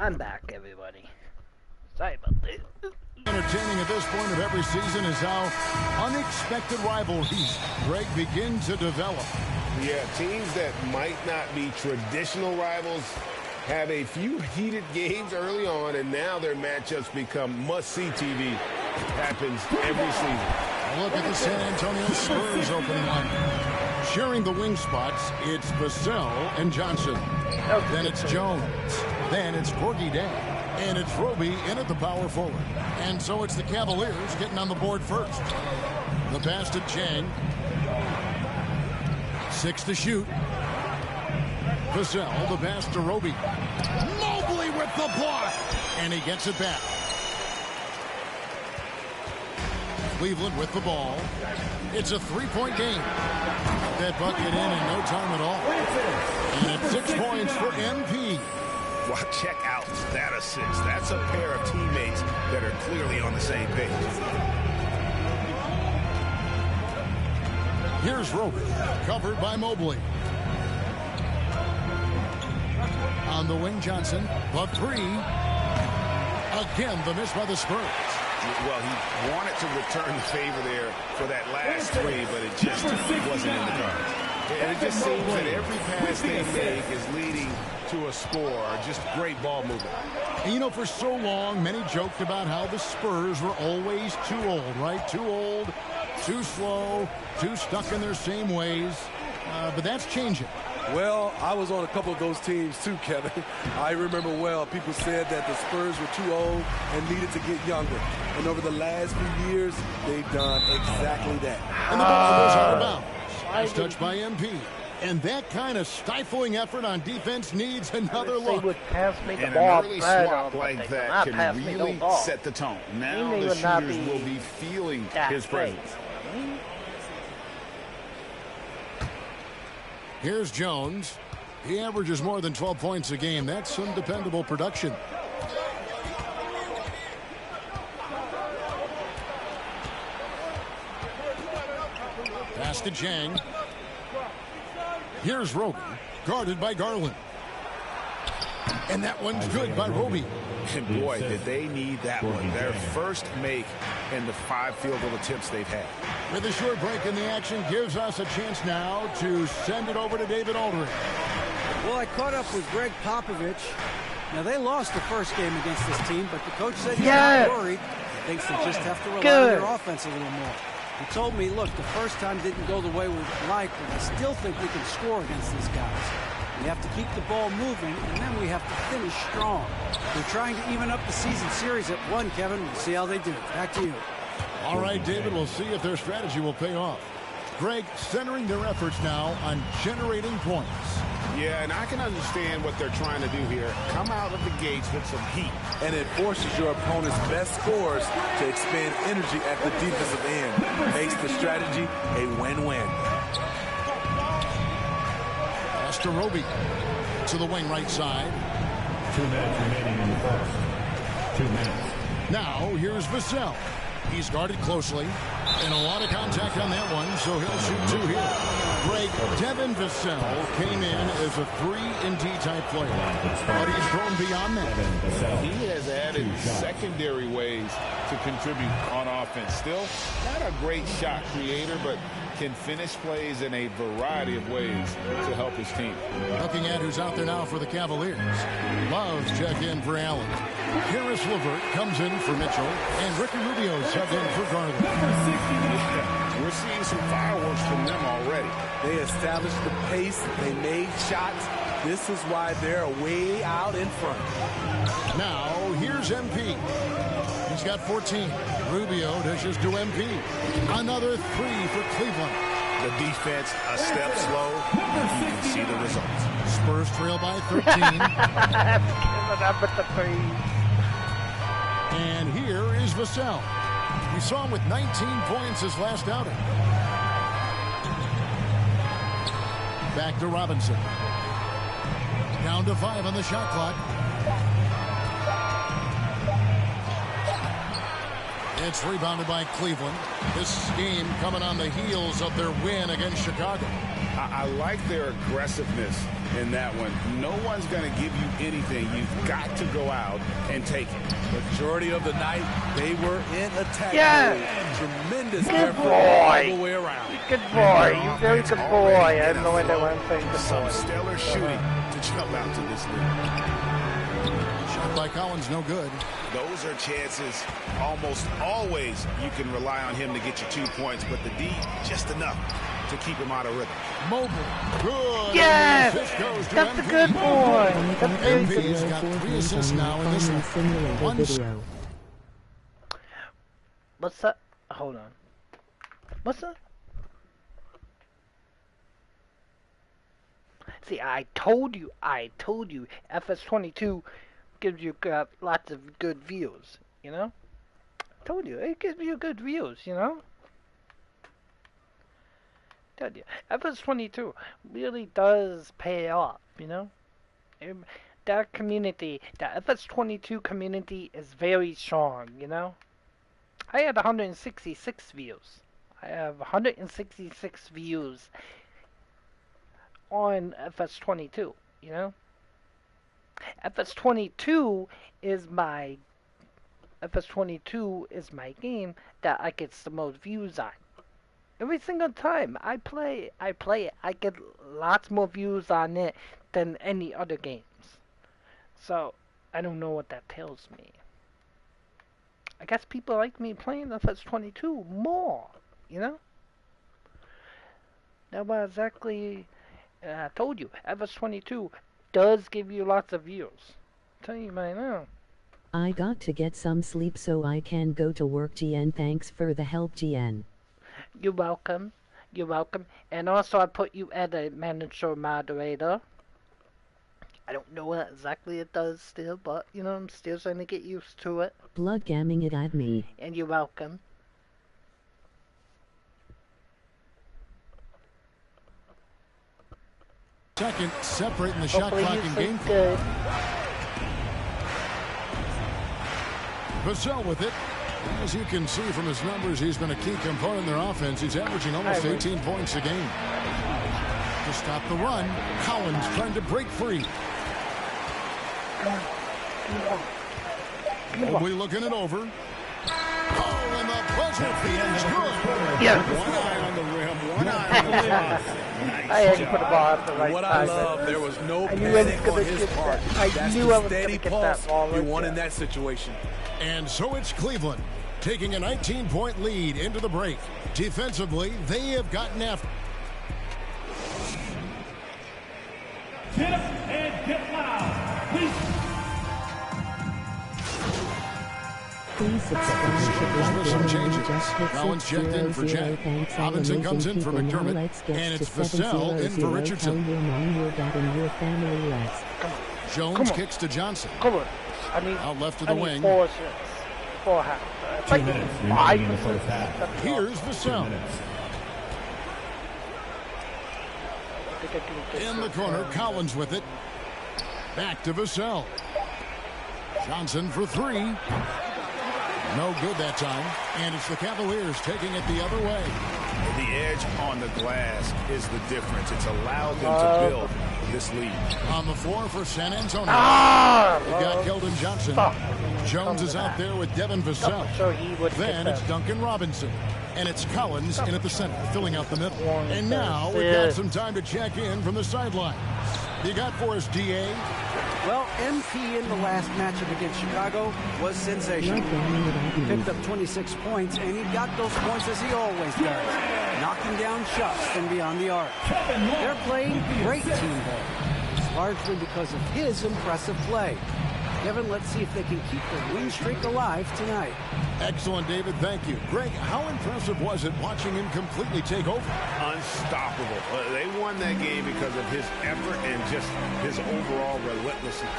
I'm back, everybody. Sorry about this. Entertaining at this point of every season is how unexpected rivalries, Greg, begin to develop. Yeah, teams that might not be traditional rivals have a few heated games early on, and now their matchups become must-see TV. Happens every season. Look at the San Antonio Spurs opening up. Sharing the wing spots, it's Vassell and Johnson. Then it's Jones. Then it's Corky Day. And it's Roby in at the power forward. And so it's the Cavaliers getting on the board first. The pass to Chang. 6 to shoot. Vassell, the pass to Roby. Mobley with the block. And he gets it back. Cleveland with the ball. It's a three-point game. That bucket in no time at all. And it's 6 points for MP. Well, check out that assist. That's a pair of teammates that are clearly on the same page. Here's Roby, covered by Mobley. On the wing, Johnson, the three. Again, the miss by the Spurs. Well, he wanted to return the favor there for that last three, but it just wasn't in the cards. And it just seems that every pass they make is leading to a score. Just great ball movement. And you know, for so long, many joked about how the Spurs were always too old, right? Too old, too slow, too stuck in their same ways. But that's changing. Well, I was on a couple of those teams too, Kevin. I remember well, people said that the Spurs were too old and needed to get younger. And over the last few years, they've done exactly that. And the ball goes out of bounds. Nice touch by MP. And that kind of stifling effort on defense needs another look. And an early swap like that can really set the tone. Now the shooters will be feeling his presence. Here's Jones. He averages more than 12 points a game. That's some dependable production. Pass to Chang. Here's Roby, guarded by Garland. And that one's good by Roby. And boy, did they need that one. Their first make in the 5 field goal attempts they've had. With a short break in the action gives us a chance now to send it over to David Aldridge. Well, I caught up with Greg Popovich. Now, they lost the first game against this team, but the coach said he's not worried. He thinks they just have to rely on their offense a little more. He told me, look, the first time didn't go the way we like, but I still think we can score against these guys. We have to keep the ball moving, and then we have to finish strong. They're trying to even up the season series at 1, Kevin. We'll see how they do. Back to you. All right, David, we'll see if their strategy will pay off. Greg centering their efforts now on generating points. Yeah, and I can understand what they're trying to do here. Come out of the gates with some heat. And it forces your opponent's best scorers to expend energy at the defensive end. Makes the strategy a win-win. Pass to Roby. To the wing right side. 2 minutes remaining in the first. 2 minutes. Now, here's Vassell. He's guarded closely. And a lot of contact on that one, so he'll shoot 2 here. Greg, Devin Vassell came in as a 3-and-D type player. But he's grown beyond that. He has added secondary ways to contribute on offense. Still not a great shot creator, but can finish plays in a variety of ways to help his team. Looking at who's out there now for the Cavaliers. Love's check in for Allen. Harris LeVert comes in for Mitchell. And Ricky Rubio's subbed in for Garland. We're seeing some fireworks from them already. They established the pace. They made shots. This is why they're way out in front. Now, here's MP. He's got 14. Rubio dishes to MP. Another 3 for Cleveland. The defense a step slow. You can see the results. Spurs trail by 13. And here is Vassell. We saw him with 19 points his last outing. Back to Robinson. Down to 5 on the shot clock. It's rebounded by Cleveland. This game coming on the heels of their win against Chicago. I like their aggressiveness in that one. No one's going to give you anything. You've got to go out and take it. Majority of the night, they were in attack. Yeah. Tremendous good effort boy. all the way around. Good boy. You very good boy. I have no idea what I'm saying. Some stellar shooting to jump out to this lead. Shot by Collins, no good. Those are chances almost always you can rely on him to get you 2 points, but the D, just enough to keep him out of rhythm. Mobile. Good. Yes! That's a good boy. That's very good. MP's got 3 assists now in this one. Video. What's that? Hold on. What's that? See, I told you, FS22 gives you lots of good views, you know? I told you, it gives you good views, you know? Told you, FS22 really does pay off, you know? That community, the FS22 community is very strong, you know? I had 166 views. I have 166 views on FS22, you know? FS22 is my game that I get the most views on. Every single time I play it, I get lots more views on it than any other games. So, I don't know what that tells me. I guess people like me playing FS22 more, you know? That's what exactly I told you. FS22 does give you lots of views. I'll tell you right now. I got to get some sleep so I can go to work, GN. Thanks for the help, GN. You're welcome. You're welcome. And also I put you as a manager moderator. I don't know what exactly it does still, but, you know, I'm still trying to get used to it. Blood gamming it at me. And you're welcome. Second, separating the shot clock and game. Good. Vassell with it. As you can see from his numbers, he's been a key component in their offense. He's averaging almost 18 points a game. To stop the run, Collins trying to break free. Mobley looking it over. Oh, and the buzzer feels good. Yeah. One eye on the rim, one eye on the clock. I had to put the ball at the right What time. I love, there was no I knew I was panic gonna on his get part. that. I That's knew the I was steady gonna get pulse that ball you right want there. in that situation. And so it's Cleveland taking a 19-point lead into the break. Defensively, they have gotten after. Get up and get loud, please. Please subscribe to Some Blood changes. Gaming. Just hit Collins checked in for 600. Jack. Thanks all Robinson comes in amazing for people. Now McDermott. let's get And to it's Vassell in for 700. Richardson. Tell your mom, your dad, and your family let's. Jones kicks to Johnson. Come on. I need, Out left to the wing. 4 assists. 4 half. It's like 5 in the first half. Here's Vassell. In the corner, Collins with it. Back to Vassell. Johnson for 3. No good that time. And it's the Cavaliers taking it the other way. The edge on the glass is the difference. It's allowed them to build this lead. On the floor for San Antonio. They got Keldon Johnson. Jones is out there with Devin Vassell. Then it's Duncan Robinson. And it's Collins in at the center, filling out the middle. And now we've got some time to check in from the sideline. You got for us, DA? Well, MP in the last matchup against Chicago was sensational. He picked up 26 points, and he got those points as he always does, knocking down shots from beyond the arc. They're playing great team ball, largely because of his impressive play. Kevin, let's see if they can keep the win streak alive tonight. Excellent, David. Thank you. Greg, how impressive was it watching him completely take over? Unstoppable. They won that game because of his effort and just his overall relentlessness.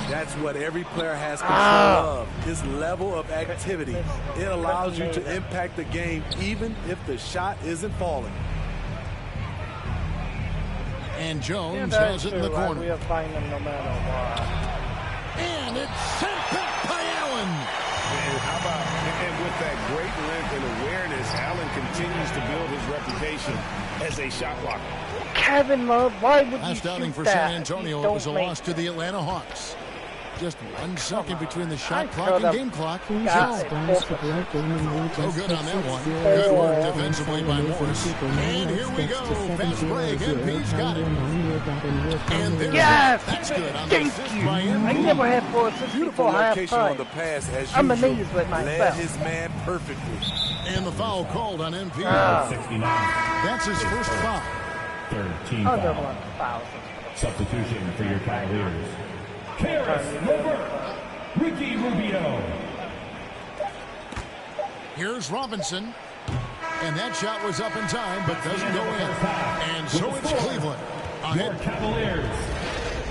That's what every player has control of, his level of activity. It allows you to impact the game even if the shot isn't falling. And Jones has it in the corner. We'll find them no matter what. And it's sent back by Allen. And how about, and with that great length and awareness, Allen continues to build his reputation as a shot blocker. Kevin Love, why would Last you outing shoot for that? San Antonio, it was a loss to the Atlanta Hawks. Just 1 second between the shot clock and game clock. Please Jones. subscribe to Blood Gaming League. So good on that one. Good work defensively by Morris. And here we go. Fast break. MP's got it. And there that's good on the assist by MP. I never had 4 assists before location halftime. on the pass as I'm usual. amazed with myself. Led his man perfectly. And the foul called on MP. 69. That's his first foul. Third team foul. Substitution for your Cavaliers. Karis LeVert, Ricky Rubio. Here's Robinson. And that shot was up in time, but doesn't go in. And so it's Cleveland. Your Cavaliers,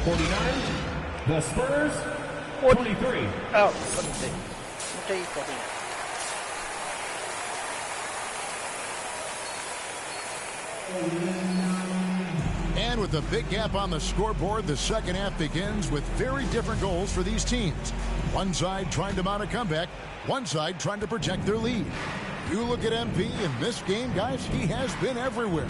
49. The Spurs, 23. Oh, let me see. And with a big gap on the scoreboard, the second half begins with very different goals for these teams. One side trying to mount a comeback, one side trying to protect their lead. You look at MP in this game, guys, he has been everywhere.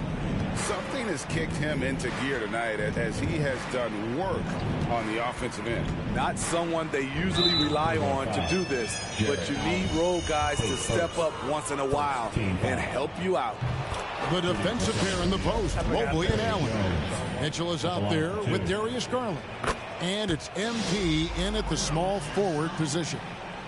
Something has kicked him into gear tonight as he has done work on the offensive end. Not someone they usually rely on to do this, but you need role guys to step up once in a while and help you out. The defensive pair in the post, Mobley and Allen. Mitchell is out there with Darius Garland. And it's MP in at the small forward position.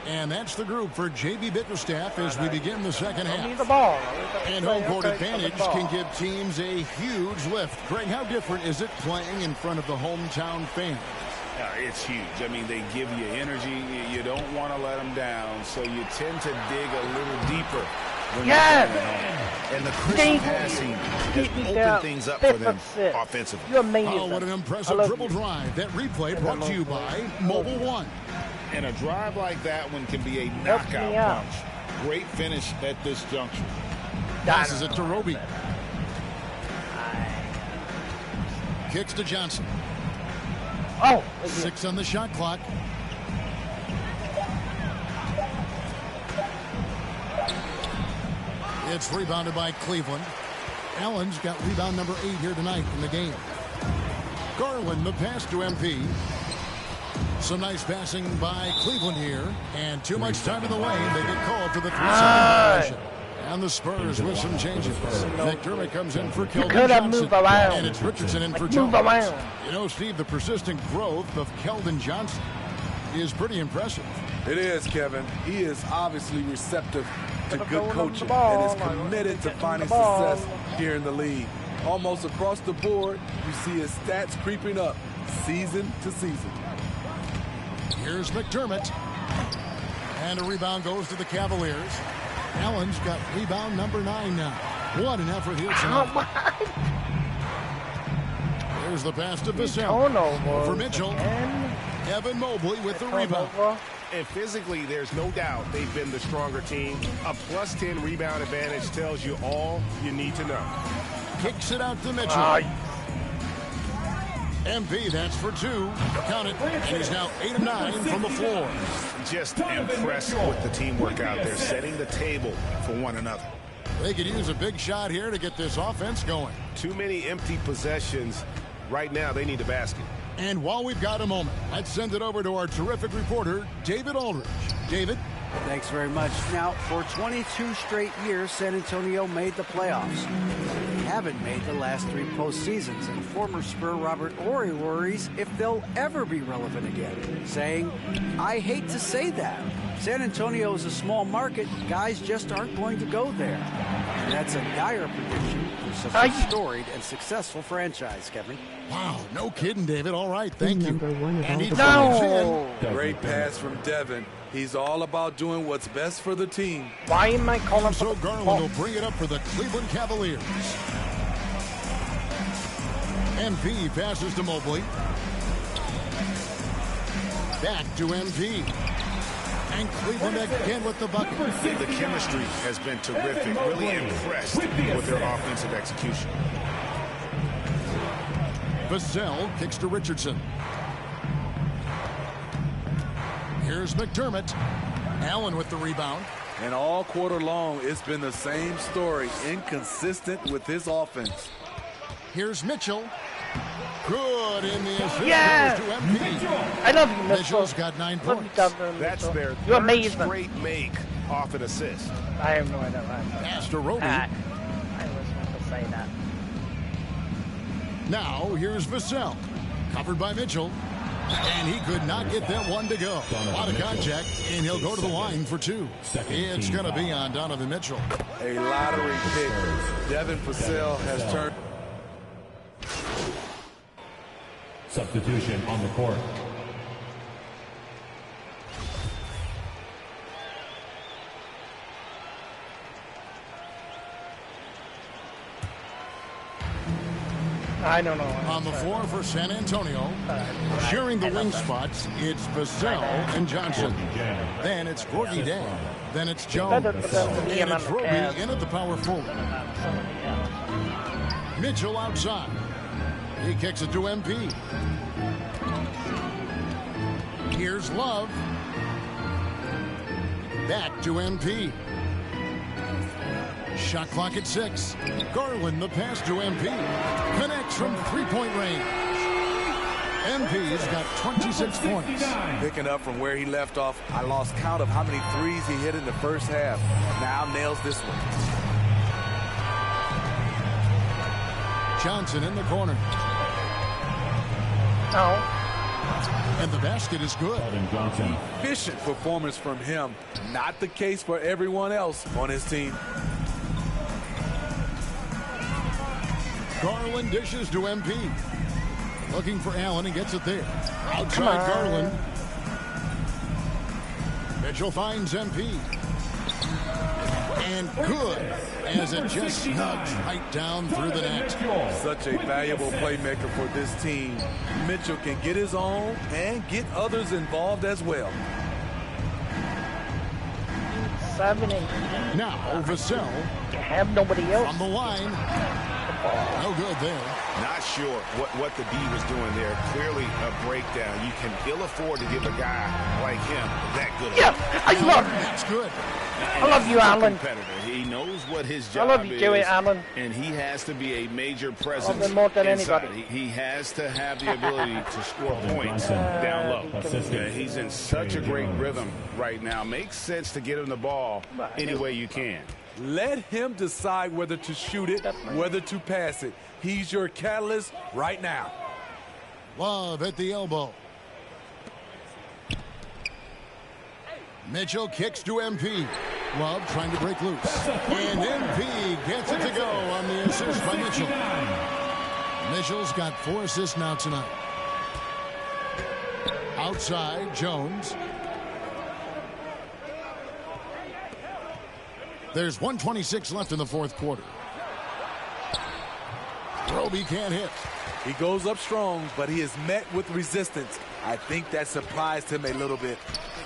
And that's the group for J.B. Bickerstaff as we begin the second half. The ball. And home court advantage can give teams a huge lift. Greg, how different is it playing in front of the hometown fans? It's huge. I mean, they give you energy. You don't want to let them down, so you tend to dig a little deeper. And the crisp passing has opened things up for them offensively. You're amazing. Oh, what an impressive dribble drive. That replay brought to you by Mobile One. And a drive like that one can be a knockout punch. Great finish at this juncture. Passes it to Roby. Kicks to Johnson. Oh, 6 on the shot clock. It's rebounded by Cleveland. Allen's got rebound number 8 here tonight in the game. Garland, the pass to MP. Some nice passing by Cleveland here. And too much time in the lane. They get called for the 3-second violation. And the Spurs with some changes. McDermott comes in for Keldon Johnson. And it's Richardson in for Jones. You know, Steve, the persistent growth of Keldon Johnson is pretty impressive. It is, Kevin. He is obviously receptive to good coaching and is committed to finding success here in the league. Almost across the board, you see his stats creeping up season to season. Here's McDermott. And a rebound goes to the Cavaliers. Allen's got rebound number 9 now. What an effort here tonight. There's the pass to Vassell. For Mitchell. Evan Mobley with the rebound. And physically, there's no doubt they've been the stronger team. A +10 rebound advantage tells you all you need to know. Kicks it out to Mitchell. MP, that's for 2. Count it. And he's now 8 of 9 from the floor. Just impressed with the teamwork out there, setting the table for one another. They could use a big shot here to get this offense going. Too many empty possessions. Right now, they need a basket. And while we've got a moment, let's send it over to our terrific reporter, David Aldridge. David? Thanks very much. Now, for 22 straight years, San Antonio made the playoffs. They haven't made the last 3 postseasons, and former Spur Robert Horry worries if they'll ever be relevant again, saying, I hate to say that. San Antonio is a small market. Guys just aren't going to go there. And that's a dire prediction for such a storied and successful franchise, Kevin. Wow, no kidding, David. All right, thank you. And he Great pass from Devin. He's all about doing what's best for the team. Why am I calling so Garland will bring it up for the Cleveland Cavaliers. MP passes to Mobley. Back to MP. And Cleveland again with the bucket. The chemistry has been terrific. Really impressed with their offensive execution. Vassell kicks to Richardson. Here's McDermott. Allen with the rebound. And all quarter long, it's been the same story. Inconsistent with his offense. Here's Mitchell. Good in the assist. Yeah! To MP. I love you, Mitchell. Mitchell's got 9 points. That's their third straight make off an assist. I have no idea. Pass to Roby. I was going to say that. Now here's Vassell. Covered by Mitchell. And he could not get that one to go. A lot of contact, and he'll go to the line for 2. It's going to be on Donovan Mitchell. A lottery pick. Devin Vassell has turned. Substitution on the court. I don't know. On the floor for San Antonio, sharing the wing spots, it's Vassell and Johnson. Then it's Gorgie Day. Then it's Jones. And it's Roby in at the power forward. Mitchell outside. He kicks it to MP. Here's Love. Back to MP. Shot clock at 6. Garland, the pass to MP. Connects from 3-point range. MP's got 26 points. Picking up from where he left off, I lost count of how many threes he hit in the first half. Now nails this one. Johnson in the corner. Oh. And the basket is good. Efficient performance from him. Not the case for everyone else on his team. Garland dishes to MP. Looking for Allen and gets it there. Outside Garland. Mitchell finds MP. And good as it just snugs right down through the net. Such a valuable playmaker for this team. Mitchell can get his own and get others involved as well. 7 and now Vassell. Have nobody else on the line. No good there. Not sure what the D was doing there. Clearly a breakdown. You can ill afford to give a guy like him that good. Yeah, I love it. That's good. I love you, Allen. Competitor. He knows what his job I love you, Joey is, Allen. and he has to be a major presence. Love more than inside. anybody. He has to have the ability to score points down low. He's in such a great rhythm right now. Makes sense to get him the ball any way you can. Let him decide whether to shoot it, whether to pass it. He's your catalyst right now. Love at the elbow. Mitchell kicks to MP. Love trying to break loose. And MP gets it to go on the assist by Mitchell. Mitchell's got 4 assists now tonight. Outside, Jones. There's 1:26 left in the fourth quarter. Roby can't hit. He goes up strong, but he is met with resistance. I think that surprised him a little bit.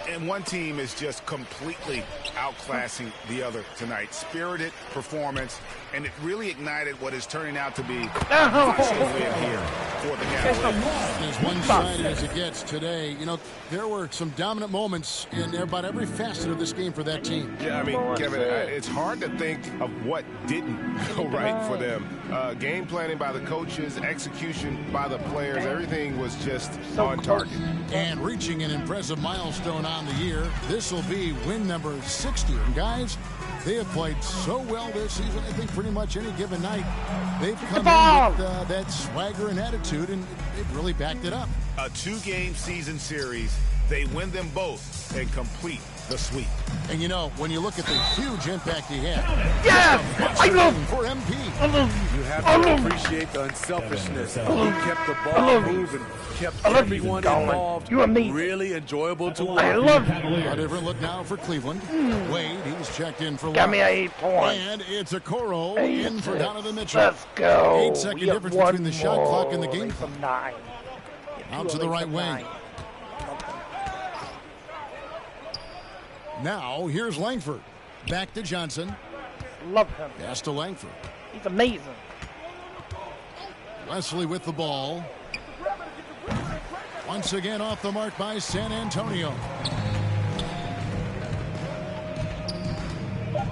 And one team is just completely outclassing the other tonight. Spirited performance, and it really ignited what is turning out to be a win here for the Cavaliers. As one-sided as it gets today, you know, there were some dominant moments in about every facet of this game for that team. Yeah, I mean, Kevin, it's hard to think of what didn't go right for them. Game planning by the coaches, execution by the players, everything was just on target. And reaching an impressive milestone on the year, this will be win number 60. And guys, they have played so well this season, I think pretty much any given night, they've come in with that swagger and attitude, and they've really backed it up. A 2-game season series, they win them both and complete the sweep. And you know, when you look at the huge impact he had, I love for MP. You have to appreciate the unselfishness. He kept the ball moving, kept everyone involved. You and me. Really enjoyable to watch. I love you. A different look now for Cleveland. Wade, he's checked in for Got me 8 points. And it's a Okoro in for Donovan Mitchell. Let's go. 8-second difference between the shot clock and the game clock. From 9. Out to the right wing. Now, here's Langford. Back to Johnson. Love him. Pass to Langford. He's amazing. Wesley with the ball. Once again off the mark by San Antonio.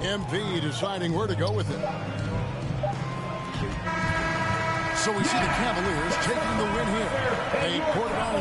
MP deciding where to go with it. So we see the Cavaliers taking the win here. A quarter-hour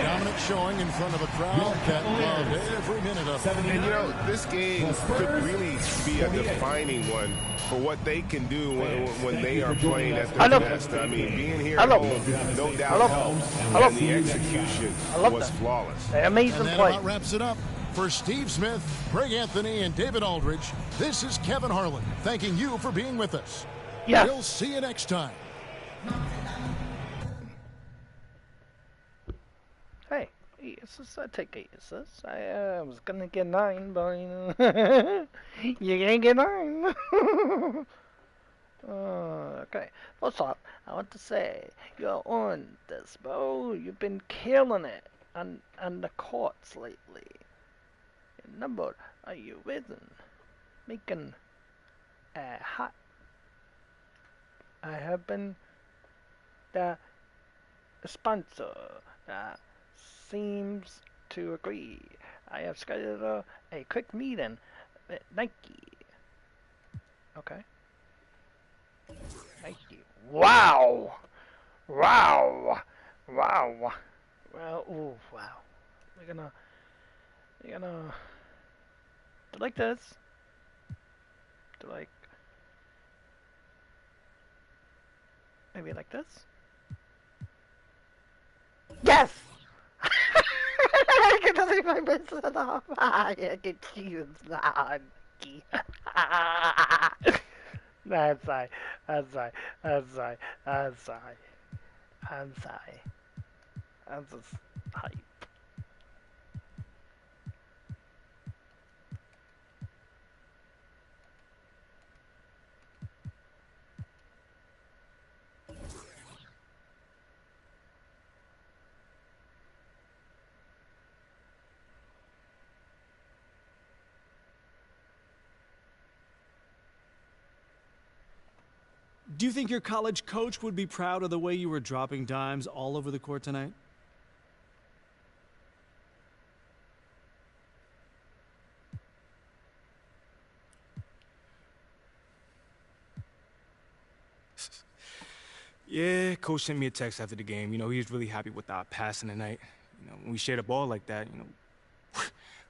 dominant showing in front of a crowd that loved every minute of it. And you know, this game could really be a defining one for what they can do when they are playing at their best. I mean, being here at home, no doubt helps. And the execution was flawless. Amazing play. And that about wraps it up. For Steve Smith, Greg Anthony, and David Aldridge, this is Kevin Harlan thanking you for being with us. Yeah. We'll see you next time. Hey, assists, I take 8 assists. I was gonna get 9, but you know, you can't get 9. Okay, first off, I want to say you're on this, bro. You've been killing it on the courts lately. Your number, are you risen? Making hot. I have been the sponsor. Seems to agree. I have scheduled a quick meeting with Nike. Okay. Nike. Wow! Wow! Wow! Well, ooh, wow. We're gonna do like this. Do like maybe like this. Yes! I can leave my business off. I can choose that. That's right. That's right. That's right. That's right. I'm sorry. I'm just hype. Do you think your college coach would be proud of the way you were dropping dimes all over the court tonight? Yeah, coach sent me a text after the game. You know, he was really happy with our passing tonight. You know, when we share the ball like that, you know,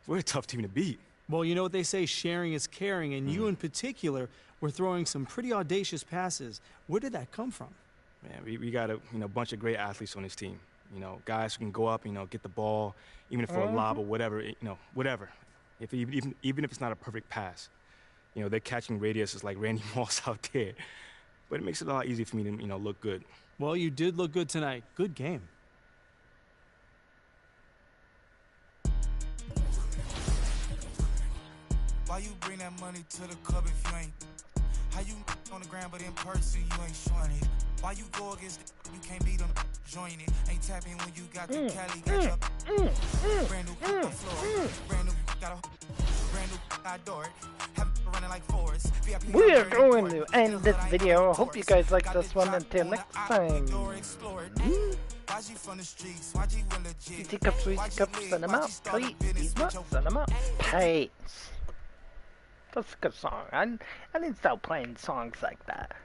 we're a tough team to beat. Well, you know what they say, sharing is caring, and you in particular were throwing some pretty audacious passes. Where did that come from? Man, we got a bunch of great athletes on this team. You know, guys who can go up, get the ball, even if for a lob or whatever, whatever. Even if it's not a perfect pass. You know, their catching radius is like Randy Moss out there. But it makes it a lot easier for me to, look good. Well, you did look good tonight. Good game. Why you bring that money to the club if you ain't? How you on the ground but in person you ain't showing it? Why you go against you can't beat them, join it. Ain't tapping when you got the Cali, got your brand new floor, brand new got a brand new door. Running like Forrest. We are going to end this video. I hope you guys like this one. Until next time. Easy cups, send them out. Please, send them out. Peace. That's a good song. I didn't start playing songs like that.